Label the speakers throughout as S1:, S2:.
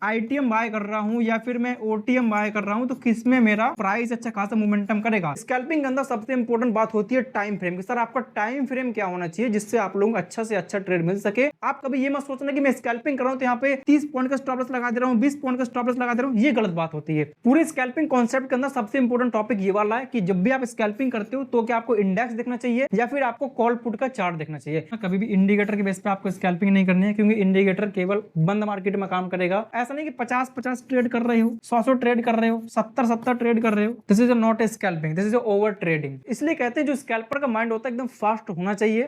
S1: ITM bye कर रहा हूँ या फिर मैं ओटीएम बाय कर रहा हूँ, तो किसमें मेरा प्राइस अच्छा खासा मोमेंटम करेगा। स्कैल्पिंग के अंदर सबसे इंपॉर्टेंट बात होती है टाइम फ्रेम की। सर आपका टाइम फ्रेम क्या होना चाहिए जिससे आप लोगों को अच्छा से अच्छा ट्रेड मिल सके। आप कभी ये मत सोचना कि मैं स्कैल्पिंग कर रहा हूँ तो यहाँ पे 30 पॉइंट का स्टॉप लॉस लगा दे रहा हूँ, 20 पॉइंट का स्टॉप लॉस लगा दे रहा हूँ, ये गलत बात होती है। पूरे स्कैल्पिंग कॉन्सेप्ट के अंदर सबसे इंपॉर्टेंट टॉपिक ये वाला है कि जब भी आप स्कैल्पिंग करते हो तो क्या आपको इंडेक्स देखना चाहिए या फिर आपको कॉल पुट का चार्ट देखना चाहिए। कभी भी इंडिकेटर के बेस पे आपको स्कैल्पिंग नहीं करनी है, क्योंकि इंडिकेटर केवल बंद मार्केट में काम करेगा। ऐसा नहीं कि 50 ट्रेड कर रहे हो, 100 ट्रेड कर रहे हो, 70 ट्रेड कर रहे हो, this is not a scalping, this is over trading. इसलिए कहते हैं जो स्कैल्पर का माइंड होता है एकदम फास्ट होना चाहिए।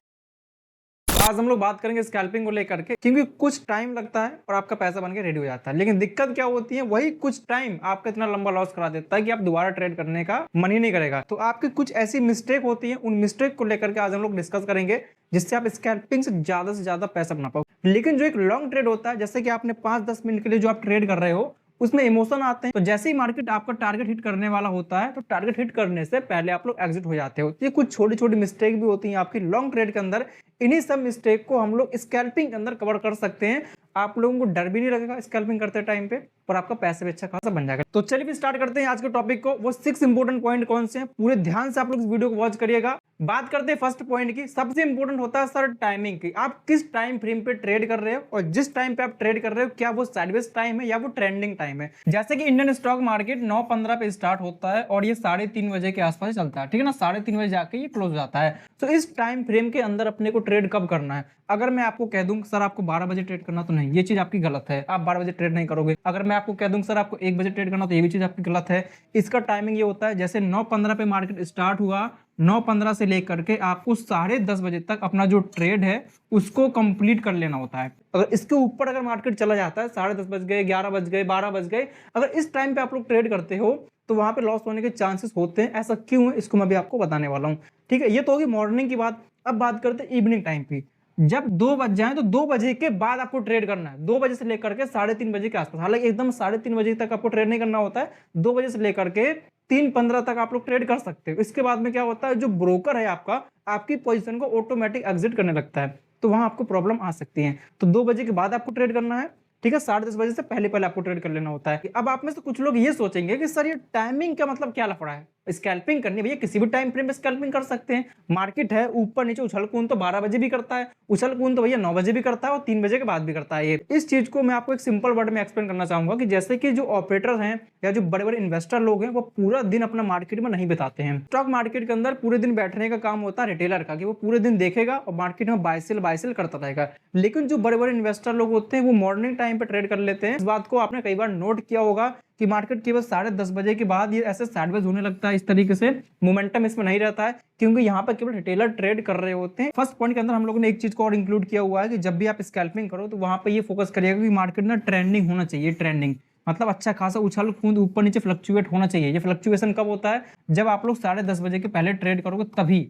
S1: आज हम लोग बात करेंगे स्कैल्पिंग को लेकर के, क्योंकि कुछ टाइम लगता है और आपका पैसा बन के रेडी हो जाता है, लेकिन दिक्कत क्या होती है, वही कुछ टाइम आपका इतना लंबा लॉस करा देता है कि आप दोबारा ट्रेड करने का मन ही नहीं करेगा। तो आपकी कुछ ऐसी मिस्टेक होती है, उन मिस्टेक को लेकर के आज हम लोग डिस्कस करेंगे जिससे आप स्कैल्पिंग से ज्यादा पैसा बना पाओ। लेकिन जो एक लॉन्ग ट्रेड होता है, जैसे कि आपने 5-10 मिनट के लिए जो आप ट्रेड कर रहे हो, उसमें इमोशन आते हैं। तो जैसे ही मार्केट आपका टारगेट हिट करने वाला होता है, तो टारगेट हिट करने से पहले आप लोग एग्जिट हो जाते हो। ये कुछ छोटी छोटी मिस्टेक भी होती हैं आपकी लॉन्ग ट्रेड के अंदर। इन्हीं सब मिस्टेक को हम लोग स्कैल्पिंग के अंदर कवर कर सकते हैं। आप लोगों को डर भी नहीं लगेगा स्कैल्पिंग करते टाइम पे, और आपका पैसा भी अच्छा खासा बन जाएगा। तो चलिए स्टार्ट करते हैं आज के टॉपिक को। वो 6 इंपोर्टेंट पॉइंट कौन से हैं, पूरे ध्यान से आप लोग इस वीडियो को वॉच करिएगा। बात करते हैं फर्स्ट पॉइंट की। सबसे इंपॉर्टेंट होता है सर टाइमिंग की। आप किस टाइम फ्रेम पे ट्रेड कर रहे हो, और जिस टाइम पे आप ट्रेड कर रहे हो क्या वो साइडवेज टाइम है या वो ट्रेंडिंग टाइम है। जैसे कि इंडियन स्टॉक मार्केट 9:15 पे स्टार्ट होता है और ये 3:30 बजे के आसपास चलता है, ठीक है ना। 3:30 बजे जाके ये क्लोज जाता है। तो इस टाइम फ्रेम के अंदर अपने को ट्रेड कब करना है। अगर मैं आपको कह दूं सर आपको 12 बजे ट्रेड करना, तो नहीं, ये चीज आपकी गलत है। आप 12 बजे ट्रेड नहीं करोगे। अगर मैं आपको कह दूं सर आपको 1 बजे ट्रेड करना, तो ये भी चीज आपकी गलत है। इसका टाइमिंग ये होता है, जैसे 9:15 पे मार्केट स्टार्ट हुआ, 9:15 से लेकर के आपको 10:30 बजे तक अपना जो ट्रेड है उसको कंप्लीट कर लेना होता है। अगर इसके ऊपर अगर मार्केट चला जाता है, 10:30 बज गए, 11 बज गए, 12 बज गए, अगर इस टाइम पे आप लोग ट्रेड करते हो तो वहां पे लॉस होने के चांसेस होते हैं। ऐसा क्यों है इसको मैं भी आपको बताने वाला हूँ, ठीक है। ये तो होगी मॉर्निंग की बात। अब बात करते हैं इवनिंग टाइम की। जब 2 बज जाए तो 2 बजे के बाद आपको ट्रेड करना है, 2 बजे से लेकर के 3:30 बजे के आसपास। हालांकि एकदम 3:30 बजे तक आपको ट्रेड नहीं करना होता है, 2 बजे से लेकर के 3:15 तक आप लोग ट्रेड कर सकते हो। इसके बाद में क्या होता है, जो ब्रोकर है आपका आपकी पोजीशन को ऑटोमेटिक एग्जिट करने लगता है, तो वहां आपको प्रॉब्लम आ सकती है। तो 2 बजे के बाद आपको ट्रेड करना है, ठीक है। 10:30 बजे से पहले पहले आपको ट्रेड कर लेना होता है। अब आप में से कुछ लोग ये सोचेंगे कि सर ये टाइमिंग का मतलब क्या लफड़ा है, स्कैल्पिंग करनी भैया किसी भी टाइम फ्रेम में स्कैल्पिंग कर सकते हैं। मार्केट है ऊपर नीचे उछल कूद तो 12 बजे भी करता है, उछल कूद तो भैया 9 बजे भी करता है और 3 बजे के बाद भी करता है। ये इस चीज को मैं आपको एक सिंपल वर्ड में एक्सप्लेन करना चाहूंगा कि जैसे कि जो ऑपरेटर हैं या जो बड़े बड़े इन्वेस्टर लोग हैं वो पूरा दिन अपना मार्केट में नहीं बिताते हैं। स्टॉक मार्केट के अंदर पूरे दिन बैठने का काम होता है रिटेलर का, कि वो पूरे दिन देखेगा और मार्केट में बाय सेल करता रहेगा। लेकिन जो बड़े बड़े इन्वेस्टर लोग होते हैं वो मॉर्निंग टाइम पे ट्रेड कर लेते हैं। इस बात को आपने कई बार नोट किया होगा कि मार्केट केवल 10:30 बजे के बाद ये ऐसे साइडवेज होने लगता है, इस तरीके से मोमेंटम इसमें नहीं रहता है, क्योंकि यहाँ पर केवल रिटेलर ट्रेड कर रहे होते हैं। फर्स्ट पॉइंट के अंदर हम लोगों ने एक चीज को और इंक्लूड किया हुआ है कि जब भी आप स्कैल्पिंग करो तो वहां पर ये फोकस करिएगा कि मार्केट ना ट्रेंडिंग होना चाहिए। ट्रेंडिंग मतलब अच्छा खासा उछल कूद ऊपर नीचे फ्लक्चुएट होना चाहिए। ये फ्लक्चुएशन कब होता है, जब आप लोग 10:30 बजे के पहले ट्रेड करोगे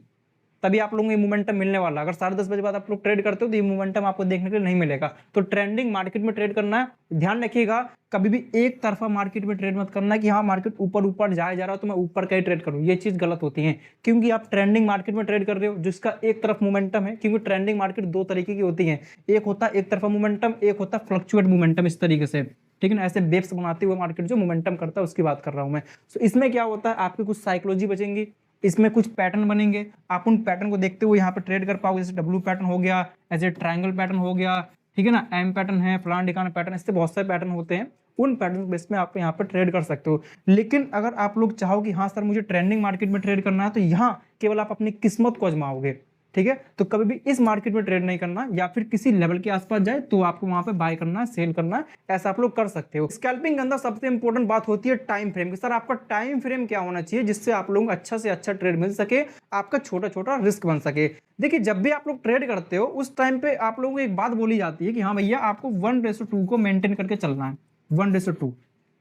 S1: तभी आप लोगों को ये मोमेंटम मिलने वाला। अगर 10:30 बजे बाद आप लोग ट्रेड करते हो तो ये मोमेंटम आपको देखने के लिए नहीं मिलेगा। तो ट्रेंडिंग मार्केट में ट्रेड करना है। ध्यान रखिएगा कभी भी एक तरफा मार्केट में ट्रेड मत करना कि हाँ मार्केट ऊपर जा रहा है तो मैं ऊपर का ही ट्रेड करूँ। ये चीज गलत होती है, क्योंकि आप ट्रेंडिंग मार्केट में ट्रेड कर रहे हो जिसका एक तरफ मोमेंटम है। क्योंकि ट्रेंडिंग मार्केट 2 तरीके की होती है, एक होता है एक तरफा मोमेंटम, एक होता है फ्लक्चुएट मोमेंटम, इस तरीके से, ठीक है ना। ऐसे वेव्स बनाते हुए मार्केट जो मोमेंटम करता है उसकी बात कर रहा हूं मैं। तो इसमें क्या होता है, आपकी कुछ साइकोलॉजी बचेंगी, इसमें कुछ पैटर्न बनेंगे। आप उन पैटर्न को देखते हुए यहाँ पे ट्रेड कर पाओगे। जैसे डब्ल्यू पैटर्न हो गया, ऐसे ट्रायंगल पैटर्न हो गया, ठीक है ना, एम पैटर्न है, फलान ढिकाना पैटर्न, इससे बहुत सारे पैटर्न होते हैं। उन पैटर्न बेस में आप यहाँ पे ट्रेड कर सकते हो। लेकिन अगर आप लोग चाहो कि हाँ सर मुझे ट्रेंडिंग मार्केट में ट्रेड करना है, तो यहाँ केवल आप अपनी किस्मत को आजमाओगे, ठीक है। तो कभी भी इस मार्केट में ट्रेड नहीं करना, या फिर किसी लेवल के आसपास जाए तो आपको वहां पे बाय करना है, सेल करना है, ऐसा आप लोग कर सकते हो। स्कैल्पिंग के अंदर सबसे इंपॉर्टेंट बात होती है टाइम फ्रेम की। सर आपका टाइम फ्रेम क्या होना चाहिए जिससे आप लोगों को अच्छा से अच्छा ट्रेड मिल सके, आपका छोटा छोटा रिस्क बन सके। देखिए जब भी आप लोग ट्रेड करते हो उस टाइम पे आप लोगों को एक बात बोली जाती है कि हाँ भैया आपको 1:2 को मेंटेन करके चलना है, 1:2,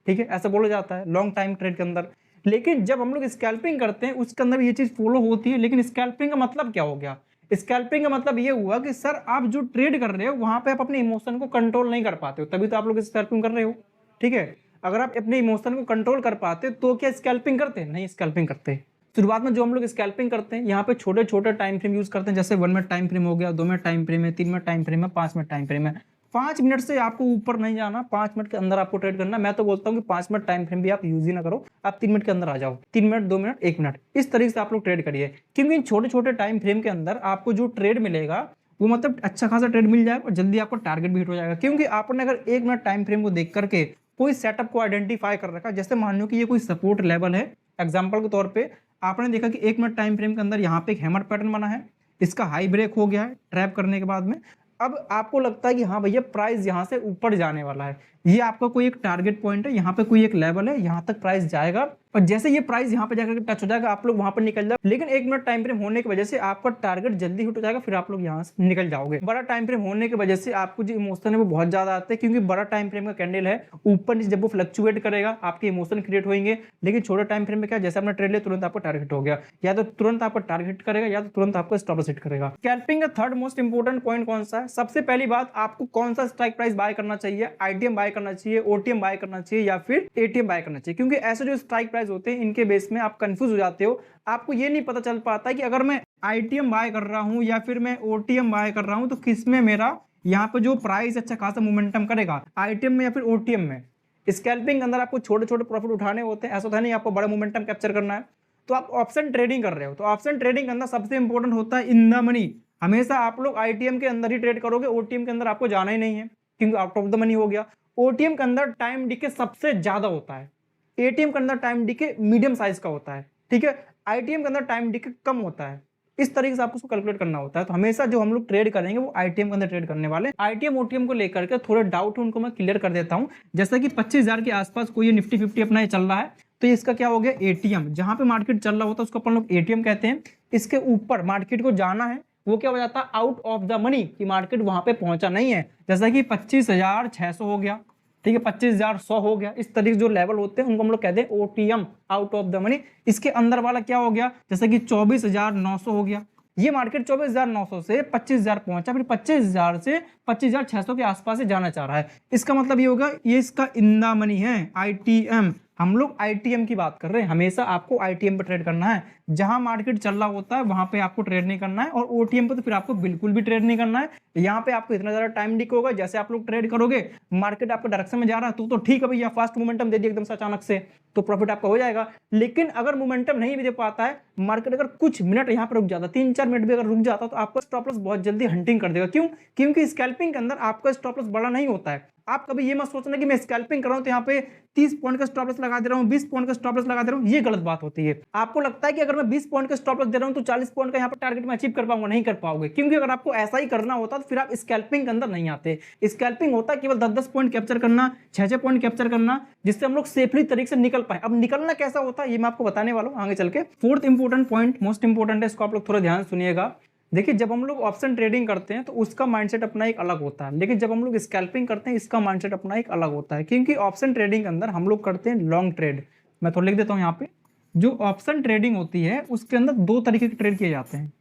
S1: ठीक है, ऐसा बोला जाता है लॉन्ग टाइम ट्रेड के अंदर। लेकिन जब हम लोग स्कैल्पिंग करते हैं उसके अंदर ये चीज फॉलो होती है। लेकिन स्कैल्पिंग का मतलब क्या हो गया, स्कैल्पिंग का मतलब ये हुआ कि सर आप जो ट्रेड कर रहे हो वहां पे आप अपने इमोशन को कंट्रोल नहीं कर पाते हो, तभी तो आप लोग स्कैल्पिंग कर रहे हो, ठीक है। अगर आप अपने इमोशन को कंट्रोल कर पाते तो क्या स्कैल्पिंग करते, नहीं स्कैल्पिंग करते। शुरुआत में जो हम लोग स्कैल्पिंग करते हैं यहाँ पे छोटे छोटे टाइम फ्रेम यूज करते हैं। जैसे 1 मिनट टाइम फ्रेम हो गया, 2 मिनट टाइम फ्रेम है, 3 मिनट टाइम फ्रेम है, 5 मिनट टाइम फ्रेम है। 5 मिनट से आपको ऊपर नहीं जाना, 5 मिनट के अंदर आपको ट्रेड करना। मैं तो बोलता हूँ कि 5 मिनट टाइम फ्रेम भी आप यूज ही ना करो, आप 3 मिनट के अंदर आ जाओ। 3 मिनट, 2 मिनट, 1 मिनट, इस तरीके से आप लोग ट्रेड करिए, क्योंकि इन छोटे छोटे टाइम फ्रेम के अंदर आपको जो ट्रेड मिलेगा वो मतलब अच्छा खासा ट्रेड मिल जाएगा और जल्दी आपको टारगेट भी हिट हो जाएगा। क्योंकि आपने अगर 1 मिनट टाइम फ्रेम को देख करके कोई सेटअप को आइडेंटिफाई कर रखा, जैसे मान लो कि ये कोई सपोर्ट लेवल है, एग्जांपल के तौर पे आपने देखा कि 1 मिनट टाइम फ्रेम के अंदर यहाँ पे एक हैमर पैटर्न बना है, इसका हाई ब्रेक हो गया है ट्रैप करने के बाद में। अब आपको लगता है कि हाँ भैया प्राइस यहाँ से ऊपर जाने वाला है, ये आपका कोई एक टारगेट पॉइंट है, यहाँ पे कोई एक लेवल है, यहाँ तक प्राइस जाएगा और जैसे ये प्राइस यहाँ पे जाकर टच हो जाएगा आप लोग वहां पर निकल जाओ। लेकिन 1 मिनट टाइम फ्रेम होने की वजह से आपका टारगेट जल्दी हिट हो जाएगा, फिर आप लोग यहाँ से निकल जाओगे। बड़ा टाइम फ्रेम होने की वजह से आपको जो इमोशन है वो बहुत ज्यादा आते हैं, क्योंकि बड़ा टाइम फ्रेम का कैंडल है ऊपर नीचे जब वो फ्लक्चुएट करेगा आपके इमोशन क्रिएट होंगे। लेकिन छोटे टाइम फ्रेम में क्या, जैसे आपने ट्रेड लिया तुरंत आपको टारगेट हो गया, या तो तुरंत आपको टारगेट करेगा या तो तुरंत आपको स्टॉप लॉस हिट करेगा। स्कैल्पिंग का थर्ड मोस्ट इंपोर्टेंट पॉइंट कौन सा है? सबसे पहली बात, आपको कौन सा स्ट्राइक प्राइस बाय करना चाहिए, आईटीएम बाय करना चाहिए, ओटीएम बाय करना चाहिए या फिर एटीएम बाय करना चाहिए। क्योंकि ऐसे जो स्ट्राइक प्राइस होते हैं इनके बेस में आप कंफ्यूज हो जाते हो, आपको ये नहीं पता चल पाता कि अगर मैं आईटीएम बाय कर रहा हूं या फिर मैं ओटीएम बाय कर रहा हूं तो किस में मेरा यहाँ पे जो प्राइस अच्छा खासा मोमेंटम करेगा, आईटीएम में या फिर ओटीएम में। स्कैल्पिंग के अंदर आपको छोटे छोटे प्रॉफिट उठाने होते हैं, ऐसा होता नहीं आपको बड़ा मोमेंटम कैप्चर करना है। तो आप ऑप्शन ट्रेडिंग कर रहे हो, तो ऑप्शन ट्रेडिंग के अंदर सबसे इंपॉर्टेंट होता है इन द मनी। हमेशा आप लोग आईटीएम के अंदर ही ट्रेड करोगे, ओटीएम के अंदर आपको जाना ही नहीं है क्योंकि आउट ऑफ द मनी हो गया। ओटीएम के अंदर टाइम डिके सबसे ज्यादा होता है, एटीएम के अंदर टाइम डिके मीडियम साइज का होता है, ठीक है। आईटीएम के अंदर टाइम डिके कम होता है। इस तरीके से आपको उसको कैलकुलेट करना होता है। तो हमेशा जो हम लोग ट्रेड करेंगे वो आईटीएम के अंदर ट्रेड करने वाले। आईटीएम ओटीएम को लेकर के थोड़े डाउट उनको मैं क्लियर कर देता हूं। जैसा कि 25,000 के आसपास कोई निफ्टी 50 अपना ये चल रहा है, तो इसका क्या हो गया, एटीएम। जहां पे मार्केट चल रहा होता है उसको अपन लोग एटीएम कहते हैं। इसके ऊपर मार्केट को जाना है, वो क्या हो जाता है, आउट ऑफ द मनी, कि मार्केट वहां पे पहुंचा नहीं है। जैसा कि 25,600 हो गया, ठीक है, 25,100 हो गया। इस तरीके जो लेवल होते हैं उनको हम लोग कहते हैं OTM, out of the money. इसके अंदर वाला क्या हो गया, जैसे कि 24,900 हो गया। ये मार्केट 24,900 से 25,000 पहुंचा, फिर 25,000 से 25,600 के आसपास से जाना चाह रहा है। इसका मतलब ये होगा ये इसका इन द मनी है, आईटीएम। हम लोग आईटीएम की बात कर रहे हैं, हमेशा आपको आईटीएम पे ट्रेड करना है। जहां मार्केट चल रहा होता है वहां पे आपको ट्रेड नहीं करना है, और ओटीएम पे तो फिर आपको बिल्कुल भी ट्रेड नहीं करना है। यहाँ पे आपको इतना ज्यादा टाइम डिक होगा, जैसे आप लोग ट्रेड करोगे मार्केट आपके डायरेक्शन में जा रहा है तो ठीक है भैया, फास्ट मोमेंटम दे दिया एकदम से अचानक से, तो प्रॉफिट आपका हो जाएगा। लेकिन अगर मोमेंटम नहीं भी दे पाता है, मार्केट अगर कुछ मिनट यहाँ पर रुक जाता, 3-4 मिनट भी अगर रुक जाता, तो आपका स्टॉप लॉस बहुत जल्दी हंटिंग कर देगा। क्यों? क्योंकि स्कैल्पिंग के अंदर आपका स्टॉप लॉस बड़ा नहीं होता है। आप कभी ये मत सोचना कि मैं स्कैल्पिंग कर रहा हूं तो यहाँ पे 30 पॉइंट का स्टॉप लॉस लगा दे रहा हूं, 20 पॉइंट का स्टॉप लॉस लगा दे रहा हूं, ये गलत बात होती है। आपको लगता है कि अगर मैं 20 पॉइंट का स्टॉप लॉस दे रहा हूं तो 40 पॉइंट का यहाँ पर टारगेट मैं अचीव कर पाऊंगा, नहीं कर पाओगे। क्योंकि अगर आपको ऐसा ही करना होता तो फिर आप स्कैल्पिंग के अंदर नहीं आते। स्कैल्पिंग होता है केवल 10-10 पॉइंट कैप्चर करना, 6-6 पॉइंट कैप्चर करना, जिससे हम लोग सेफली तरीके से निकल पाए। अब निकलना कैसा होता है ये मैं आपको बताने वाला हूं आगे चल के। Fourth important point, most important है, इसको आप लोग थोड़ा ध्यान सुनिएगा। देखिए, जब हम लोग ऑप्शन ट्रेडिंग करते हैं तो उसका माइंडसेट अपना एक अलग होता है, लेकिन जब हम लोग स्कैल्पिंग करते हैं इसका माइंडसेट अपना एक अलग होता है। क्योंकि ऑप्शन ट्रेडिंग के अंदर हम लोग करते हैं लॉन्ग ट्रेड। मैं थोड़ा लिख देता हूं यहाँ पे। जो ऑप्शन ट्रेडिंग होती है उसके अंदर 2 तरीके के ट्रेड किए जाते हैं।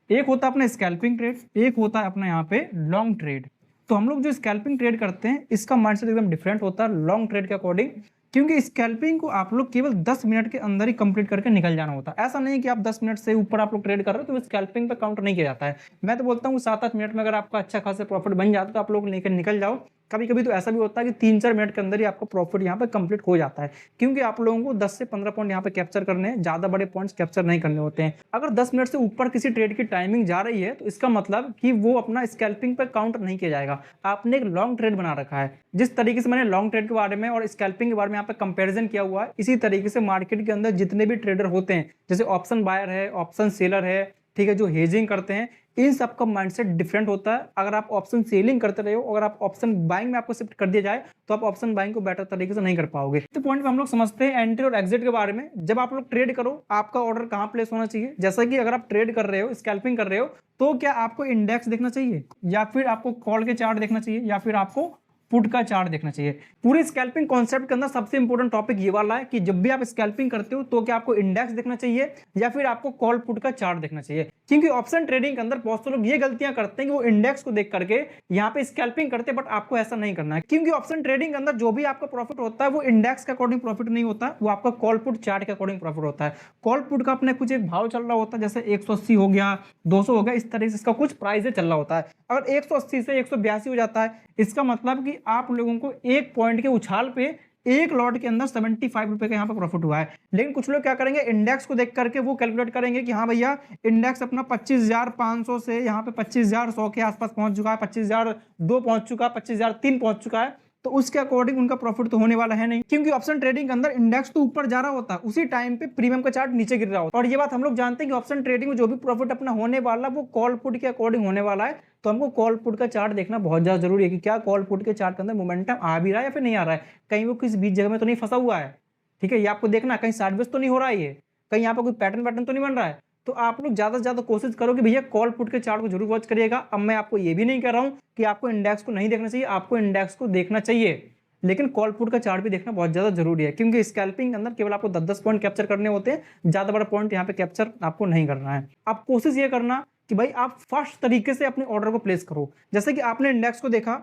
S1: एक होता है अपना स्कैल्पिंग ट्रेड, एक होता है अपना यहाँ पे लॉन्ग ट्रेड। तो हम लोग जो स्कैल्पिंग ट्रेड करते हैं इसका माइंडसेट एकदम डिफरेंट होता है लॉन्ग ट्रेड के अकॉर्डिंग। क्योंकि स्कैल्पिंग को आप लोग केवल 10 मिनट के अंदर ही कंप्लीट करके निकल जाना होता है। ऐसा नहीं कि आप 10 मिनट से ऊपर आप लोग ट्रेड कर रहे हो तो स्कैल्पिंग पे काउंट नहीं किया जाता है। मैं तो बोलता हूँ 7-8 मिनट में अगर आपका अच्छा खासा प्रॉफिट बन जाता है तो आप लोग लेकर निकल जाओ। कभी कभी तो ऐसा भी होता है कि 3-4 मिनट के अंदर ही आपका प्रॉफिट यहाँ पे कंप्लीट हो जाता है, क्योंकि आप लोगों को 10 से 15 पॉइंट यहाँ पे कैप्चर करने हैं, ज्यादा बड़े पॉइंट्स कैप्चर नहीं करने होते हैं। अगर 10 मिनट से ऊपर किसी ट्रेड की टाइमिंग जा रही है तो इसका मतलब कि वो अपना स्कैल्पिंग पे काउंट नहीं किया जाएगा। आपने एक लॉन्ग ट्रेड बना रखा है। जिस तरीके से मैंने लॉन्ग ट्रेड के बारे में और स्कैल्पिंग के बारे में यहाँ पे कंपेरिजन किया हुआ है, इसी तरीके से मार्केट के अंदर जितने भी ट्रेडर होते हैं, जैसे ऑप्शन बायर है, ऑप्शन सेलर है, ठीक है, जो हेजिंग करते हैं, इन सब का माइंडसेट डिफरेंट होता है। अगर आप ऑप्शन सेलिंग करते रहे हो, अगर आप ऑप्शन बाइंग में आपको शिफ्ट कर दिया जाए तो आप ऑप्शन बाइंग को बेटर तरीके से नहीं कर पाओगे। तो पॉइंट पे हम लोग समझते हैं एंट्री और एग्जिट के बारे में। जब आप लोग ट्रेड करो आपका ऑर्डर कहां प्लेस होना चाहिए। जैसा कि अगर आप ट्रेड कर रहे हो, स्कैल्पिंग कर रहे हो, तो क्या आपको इंडेक्स देखना चाहिए, या फिर आपको कॉल के चार्ट देखना चाहिए, या फिर आपको पुट का चार्ट देखना चाहिए। पूरे स्कैल्पिंग कॉन्सेप्ट के अंदर सबसे इंपॉर्टेंट टॉपिक ये वाला है कि जब भी आप स्कैल्पिंग करते हो तो क्या आपको इंडेक्स देखना चाहिए या फिर आपको कॉल पुट का चार्ट देखना चाहिए। क्योंकि ऑप्शन ट्रेडिंग के अंदर बहुत से लोग ये गलतियां करते हैं कि वो इंडेक्स को देख करके यहाँ पे स्कैल्पिंग करते हैं, बट आपको ऐसा नहीं करना है। क्योंकि ऑप्शन ट्रेडिंग के अंदर जो भी आपका प्रॉफिट होता है वो इंडेक्स के अकॉर्डिंग प्रॉफिट नहीं होता, वो आपका कॉल पुट चार्ट के अकॉर्डिंग प्रॉफिट होता है। कॉल पुट का अपने कुछ एक भाव चल रहा होता है, जैसे 180 हो गया, 200 हो गया, इस तरह से इसका कुछ प्राइस चल रहा होता है। अगर 180 से 182 हो जाता है, इसका मतलब कि आप लोगों को एक पॉइंट के उछाल पे एक लॉट के अंदर 75 रुपए का यहाँ पे प्रॉफिट हुआ है। लेकिन कुछ लोग क्या करेंगे, इंडेक्स को देख करके वो कैलकुलेट करेंगे कि हाँ भैया इंडेक्स अपना 25,500 से यहाँ पे 25,100 के आसपास पहुंच चुका है, 25,002 पहुंच चुका है, 25,003 पहुंच चुका है, तो उसके अकॉर्डिंग उनका प्रॉफिट तो होने वाला है नहीं। क्योंकि ऑप्शन ट्रेडिंग के अंदर इंडेक्स तो ऊपर जा रहा होता है, उसी टाइम पे प्रीमियम का चार्ट नीचे गिर रहा होता है। और ये बात हम लोग जानते हैं कि ऑप्शन ट्रेडिंग में जो भी प्रॉफिट अपना होने वाला वो कॉल पुट के अकॉर्डिंग होने वाला है। तो हमको कॉल पुट का चार्ट देखना बहुत ज्यादा जरूरी है कि क्या कॉल पुट के चार्ट के अंदर मोमेंटम आ भी रहा है या फिर नहीं आ रहा है, कहीं वो किस बीच जगह में तो नहीं फंसा हुआ है। ठीक है, ये आपको देखना, कहीं साइडवेज तो नहीं हो रहा है, ये कहीं यहाँ पर कोई पैटर्न तो नहीं बन रहा है। तो आप लोग ज्यादा से ज्यादा कोशिश करो कि भैया कॉल पुट के चार्ट को जरूर वॉच करिएगा। अब मैं आपको ये भी नहीं कह रहा हूं कि आपको इंडेक्स को नहीं देखना चाहिए, आपको इंडेक्स को देखना चाहिए, लेकिन कॉल पुट का चार्ट भी देखना बहुत ज्यादा जरूरी है। क्योंकि स्कैल्पिंग के अंदर केवल आपको 10-10 पॉइंट कैप्चर करने होते हैं, ज्यादा बड़ा पॉइंट यहाँ पे कैप्चर आपको नहीं करना है। आप कोशिश ये करना कि भाई आप फास्ट तरीके से अपने ऑर्डर को प्लेस करो। जैसे कि आपने इंडेक्स को देखा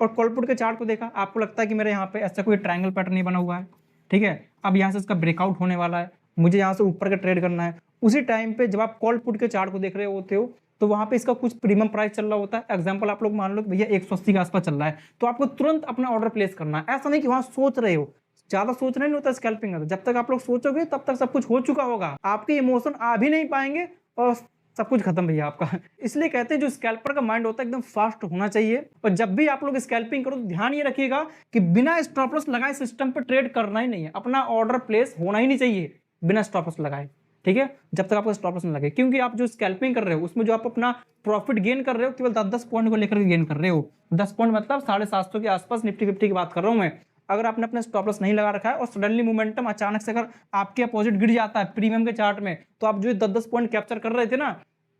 S1: और कॉल पुट के चार्ट को देखा, आपको लगता है कि मेरे यहाँ पे ऐसा कोई ट्रायंगल पैटर्न नहीं बना हुआ है, ठीक है, अब यहाँ से इसका ब्रेकआउट होने वाला है, मुझे यहाँ से ऊपर का ट्रेड करना है। उसी टाइम पे जब आप कॉल पुट के चार्ट को देख रहे होते हो तो वहां पे इसका कुछ प्रीमियम प्राइस चल रहा होता है। एग्जांपल आप लोग मान लो कि भैया 180 के आसपास चल रहा है, तो आपको तुरंत अपना ऑर्डर प्लेस करना है। ऐसा नहीं कि वहां सोच रहे हो, ज्यादा सोचना नहीं होता स्कैल्पिंग में। जब तक आप लोग सोचोगे तब तक सब कुछ हो चुका होगा, आपके इमोशन आ भी नहीं पाएंगे और सब कुछ खत्म भैया आपका। इसलिए कहते हैं जो स्कैल्पर का माइंड होता है एकदम फास्ट होना चाहिए। और जब भी आप लोग स्कैल्पिंग करो तो ध्यान ये रखिएगा कि बिना स्टॉप लॉस लगाए सिस्टम पर ट्रेड करना ही नहीं है, अपना ऑर्डर प्लेस होना ही नहीं चाहिए बिना स्टॉप लॉस लगाए। ठीक है, जब तक आपको स्टॉप लॉस न लगे, क्योंकि आप जो स्कैल्पिंग कर रहे हो उसमें जो आप अपना प्रॉफिट गेन कर रहे हो केवल 10-10 पॉइंट को लेकर गेन कर रहे हो। 10 पॉइंट मतलब 750 के आसपास निफ्टी 50 की बात कर रहा हूं मैं। अगर आपने अपना स्टॉप लॉस नहीं लगा रखा है और सडनली मोमेंटम अचानक से अगर आपके अपोजिट गिर जाता है प्रीमियम के चार्ट में, तो आप जो 10-10 पॉइंट कैप्चर कर रहे थे ना,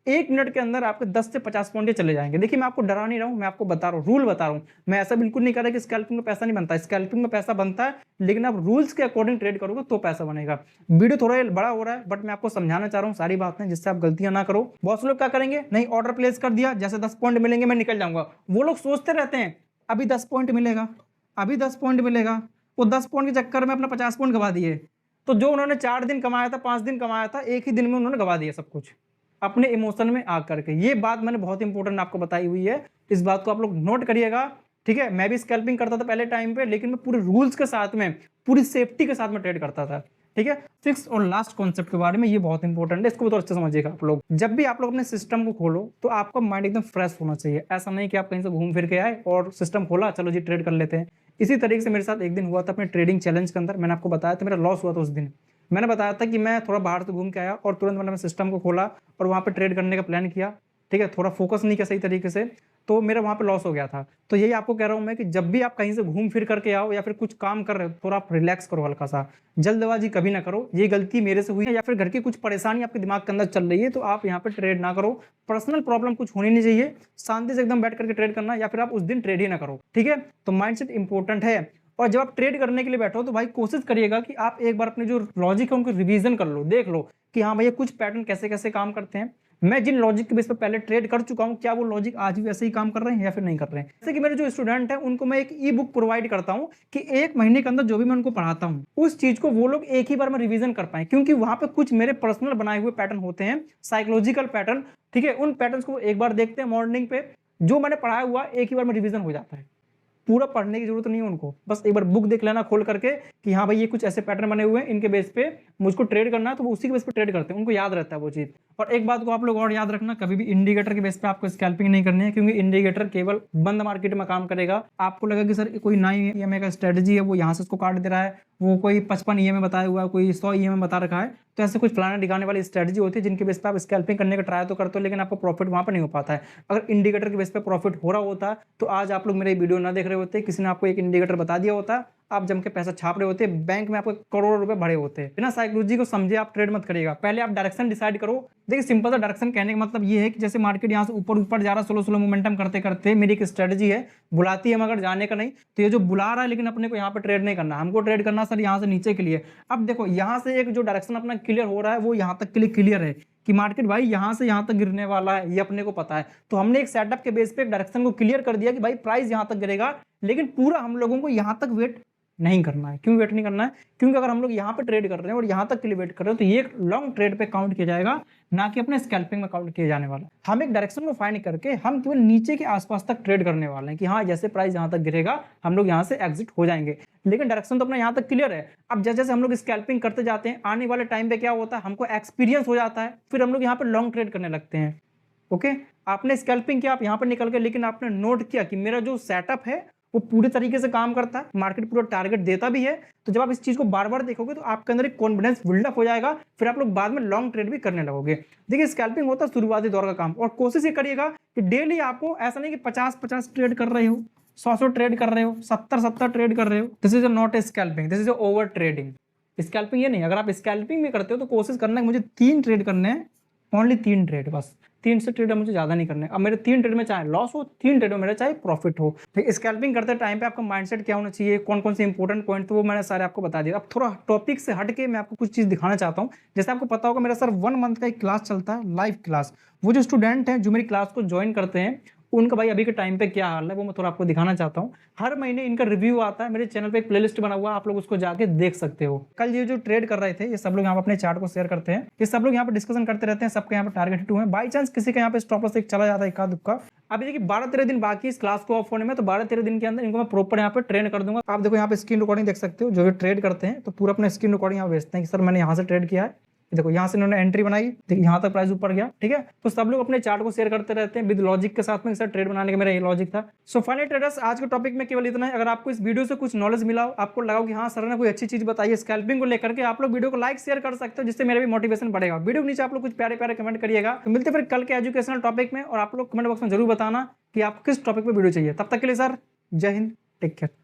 S1: 1 मिनट के अंदर आपके 10 से 50 पॉइंट चले जाएंगे। देखिए मैं आपको डरा नहीं रहा हूं, मैं आपको बता रहा हूं, रूल बता रहा हूं। मैं ऐसा बिल्कुल नहीं कर रहा कि स्कैल्पिंग में पैसा नहीं बनता, स्कैल्पिंग में पैसा बनता है, लेकिन आप रूल्स के अकॉर्डिंग ट्रेड करोगे तो पैसा बनेगा। वीडियो थोड़ा बड़ा हो रहा है बट मैं आपको समझाना चाह रहा हूँ सारी बातें, जिससे आप गलतियां ना करो। बहुत से लोग क्या करेंगे, नहीं ऑर्डर प्लेस कर दिया, जैसे 10 पॉइंट मिलेंगे मैं निकल जाऊंगा। वो लोग सोचते रहते हैं अभी 10 पॉइंट मिलेगा, अभी 10 पॉइंट मिलेगा, वो 10 पॉइंट के चक्कर में अपना 50 पॉइंट गवा दिए। तो जो उन्होंने 4 दिन कमाया था, 5 दिन कमाया था, एक ही दिन में उन्होंने गवा दिया सब कुछ अपने इमोशन में आकर के। ये बात मैंने बहुत इंपॉर्टेंट आपको बताई हुई है, इस बात को आप लोग नोट करिएगा। ठीक है, मैं भी स्कैल्पिंग करता था पहले टाइम पे, लेकिन मैं पूरे रूल्स के साथ में, पूरी सेफ्टी के साथ में ट्रेड करता था। ठीक है, सिक्स और लास्ट कॉन्सेप्ट के बारे में, ये बहुत इंपॉर्टेंट है, इसको भी तो अच्छे समझिएगा आप लोग। जब भी आप लोग अपने सिस्टम को खोलो तो आपका माइंड एकदम फ्रेश होना चाहिए। ऐसा नहीं कि आप कहीं से घूम फिर के आए और सिस्टम खोला, चलो जी ट्रेड कर लेते हैं। इसी तरीके से मेरे साथ एक दिन हुआ था अपने ट्रेडिंग चैलेंज के अंदर, मैंने आपको बताया था मेरा लॉस हुआ था उस दिन। मैंने बताया था कि मैं थोड़ा बाहर से घूम के आया और तुरंत मैंने सिस्टम को खोला और वहां पे ट्रेड करने का प्लान किया। ठीक है, थोड़ा फोकस नहीं किया सही तरीके से, तो मेरा वहां पे लॉस हो गया था। तो यही आपको कह रहा हूं मैं कि जब भी आप कहीं से घूम फिर करके आओ या फिर कुछ काम कर रहे हो, थोड़ा आप रिलैक्स करो, हल्का सा जल्दबाजी कभी ना करो। ये गलती मेरे से हुई है, या फिर घर की कुछ परेशानी आपके दिमाग के अंदर चल रही है तो आप यहाँ पे ट्रेड ना करो। पर्सनल प्रॉब्लम कुछ होनी नहीं चाहिए, शांति से एकदम बैठ करके ट्रेड करना, या फिर आप उस दिन ट्रेड ही ना करो। ठीक है, तो माइंडसेट इंपॉर्टेंट है। और जब आप ट्रेड करने के लिए बैठो तो भाई कोशिश करिएगा कि आप एक बार अपने जो लॉजिक है उनको रिवीजन कर लो, देख लो कि हाँ भैया कुछ पैटर्न कैसे कैसे काम करते हैं। मैं जिन लॉजिक के बेस पर पहले ट्रेड कर चुका हूं, क्या वो लॉजिक आज भी वैसे ही काम कर रहे हैं या फिर नहीं कर रहे हैं। जैसे कि मेरे जो स्टूडेंट हैं उनको मैं एक ई बुक प्रोवाइड करता हूं कि 1 महीने के अंदर जो भी मैं उनको पढ़ाता हूं उस चीज को वो लोग एक ही बार में रिवीजन कर पाए, क्योंकि वहां पे कुछ मेरे पर्सनल बनाए हुए पैटर्न होते हैं, साइकोलॉजिकल पैटर्न। ठीक है, उन पैटर्न को एक बार देखते हैं मॉर्निंग पे, जो मैंने पढ़ाया हुआ एक ही बार में रिवीजन हो जाता है। पूरा पढ़ने की जरूरत नहीं है उनको, बस एक बार बुक देख लेना खोल करके कि हाँ भाई ये कुछ ऐसे पैटर्न बने हुए हैं, इनके बेस पे मुझको ट्रेड करना है, तो वो उसी के बेस पे ट्रेड करते हैं, उनको याद रहता है वो चीज। और एक बात को आप लोग और याद रखना, कभी भी इंडिकेटर के बेस पे आपको स्कैल्पिंग नहीं करनी है, क्योंकि इंडिकेटर केवल बंद मार्केट में काम करेगा। आपको लगा कि सर कोई 9 EMA का स्ट्रेटजी है, वो यहाँ से उसको काट दे रहा है, वो कोई 55 EMA बताया हुआ है, कोई 100 EMA बता रखा है, तो ऐसे कुछ फलाने दिखाने वाली स्ट्रेटजी होती है जिनके बेस पे आप स्कैल्पिंग करने का ट्राई तो करते हो, लेकिन आपको प्रॉफिट वहां पर नहीं हो पाता है। अगर इंडिकेटर के बेस पे प्रॉफिट हो रहा होता तो आज आप लोग मेरे वीडियो ना देख रहे होते, किसी ने आपको एक इंडिकेटर बता दिया होता, आप जम के पैसा छाप रहे होते हैं, बैंक में आपको करोड़ों रुपए भरे होते हैं। बिना साइकोलॉजी को समझे आप ट्रेड मत करिएगा। पहले आप डायरेक्शन डिसाइड करो। देखिए सिंपल सा डायरेक्शन कहने का मतलब ये है कि जैसे मार्केट यहाँ से ऊपर ऊपर जा रहा है, स्लो मोमेंटम करते करते मेरी एक स्ट्रेटजी है, बुलाती है मगर जाने का नहीं। तो ये जो बुला रहा है, लेकिन अपने को यहाँ पे ट्रेड नहीं करना, हमको ट्रेड करना सर यहाँ से नीचे के लिए। अब देखो यहाँ से एक जो डायरेक्शन अपना क्लियर हो रहा है वो यहाँ तक के लिए क्लियर है कि मार्केट भाई यहाँ से यहाँ तक गिरने वाला है, ये अपने को पता है। तो हमने एक सेटअप के बेस पे एक डायरेक्शन को क्लियर कर दिया कि भाई प्राइस यहाँ तक गिरेगा, लेकिन पूरा हम लोगों को यहाँ तक वेट नहीं करना है। क्यों वेट नहीं करना है? क्योंकि अगर हम लोग यहाँ पे ट्रेड कर रहे हैं और यहाँ तक के लिए वेट कर रहे हैं तो ये एक लॉन्ग ट्रेड पे काउंट किया जाएगा, ना कि अपने स्कैल्पिंग में काउंट किया जाने वाला। हम एक डायरेक्शन को फाइंड करके हम केवल नीचे के आसपास तक ट्रेड करने वाले हैं कि हाँ जैसे प्राइस यहाँ तक गिरेगा हम लोग यहाँ से एग्जिट हो जाएंगे, लेकिन डायरेक्शन तो अपना यहाँ तक क्लियर है। अब जैसे जैसे हम लोग स्कैल्पिंग करते जाते हैं, आने वाले टाइम पे क्या होता है, हमको एक्सपीरियंस हो जाता है, फिर हम लोग यहाँ पे लॉन्ग ट्रेड करने लगते हैं। ओके, आपने स्कैल्पिंग किया, आप यहाँ पर निकल गए, लेकिन आपने नोट किया कि मेरा जो सेटअप है वो पूरे तरीके से काम करता है, मार्केट पूरा टारगेट देता भी है। तो जब आप इस चीज को बार बार देखोगे तो आपके अंदर एक कॉन्फिडेंस बिल्डअप हो जाएगा, फिर आप लोग बाद में लॉन्ग ट्रेड भी करने लगोगे। देखिए स्कैल्पिंग होता है शुरुआती दौर का काम, और कोशिश ये करिएगा कि डेली आपको ऐसा नहीं कि 50-50 ट्रेड कर रहे हो, 100 ट्रेड कर रहे हो, 70 ट्रेड कर रहे हो। This is not a scalping, this is over trading. Scalping ये नहीं। अगर आप स्कैल्पिंग में करते हो तो कोशिश करना है मुझे 3 ट्रेड करने हैं, ओनली 3 ट्रेड, बस 3 से ट्रेड मुझे ज्यादा नहीं करने। अब मेरे 3 ट्रेड में चाहे लॉस हो, 3 ट्रेड में मेरा चाहे प्रॉफिट हो। तो स्कैल्पिंग करते टाइम पे आपका माइंडसेट क्या होना चाहिए, कौन कौन से इंपॉर्टेंट पॉइंट, तो वो मैंने सारे आपको बता दिया। अब थोड़ा टॉपिक से हट के मैं आपको कुछ चीज दिखाना चाहता हूँ। जैसे आपको पता होगा मेरा सर 1 मंथ का एक क्लास चलता है, लाइव क्लास। वो जो स्टूडेंट हैं जो मेरी क्लास को ज्वाइन करते हैं उनका भाई अभी के टाइम पे क्या हाल है वो मैं थोड़ा आपको दिखाना चाहता हूँ। हर महीने इनका रिव्यू आता है, मेरे चैनल पे एक प्लेलिस्ट बना हुआ है, आप लोग उसको जाके देख सकते हो। कल ये जो ट्रेड कर रहे थे ये सब लोग यहाँ पे अपने चार्ट को शेयर करते हैं, ये सब लोग यहाँ पे डिस्कशन करते रहते हैं, सबके यहाँ पे टारगेट हिट हुए हैं। बाई चांस किसी का यहाँ पे स्टॉप लॉस एक चला जाता है एकाध दुक्का। अभी देखिए 12-13 दिन बाकी इस क्लास को ऑफ होने में, तो 12-13 दिन के अंदर इनको मैं प्रॉपर यहाँ पे ट्रेन कर दूंगा। आप देखो यहाँ पे स्क्रीन रिकॉर्डिंग देख सकते हो, जो भी ट्रेड करते हैं तो पूरा अपना स्क्रीन रिकॉर्डिंग यहाँ भेजते हैं कि सर मैंने यहाँ से ट्रेड किया है, देखो यहाँ से इन्होंने एंट्री बनाई, देखिए यहाँ तक प्राइस ऊपर गया, ठीक है। तो सब लोग अपने चार्ट को शेयर करते रहते हैं विद लॉजिक के साथ में। सर ट्रेड बनाने का मेरा ये लॉजिक था। सो फाइनली ट्रेडर्स आज के टॉपिक में केवल इतना है। अगर आपको इस वीडियो से कुछ नॉलेज मिला हो, आपको लगा कि हाँ सर ने कोई अच्छी चीज बताई है स्कैल्पिंग को लेकर के, आप लोग वीडियो को लाइक शेयर कर सकते हो, जिससे मेरा भी मोटिवेशन बढ़ेगा। वीडियो के नीचे आप लोग कुछ प्यारे प्यारे कमेंट करिएगा। तो मिलते फिर कल के एजुकेशनल टॉपिक में, और आप लोग कमेंट बॉक्स में जरूर बताना कि आपको किस टॉपिक पर वीडियो चाहिए। तब तक के लिए सर जय हिंद, टेक केयर।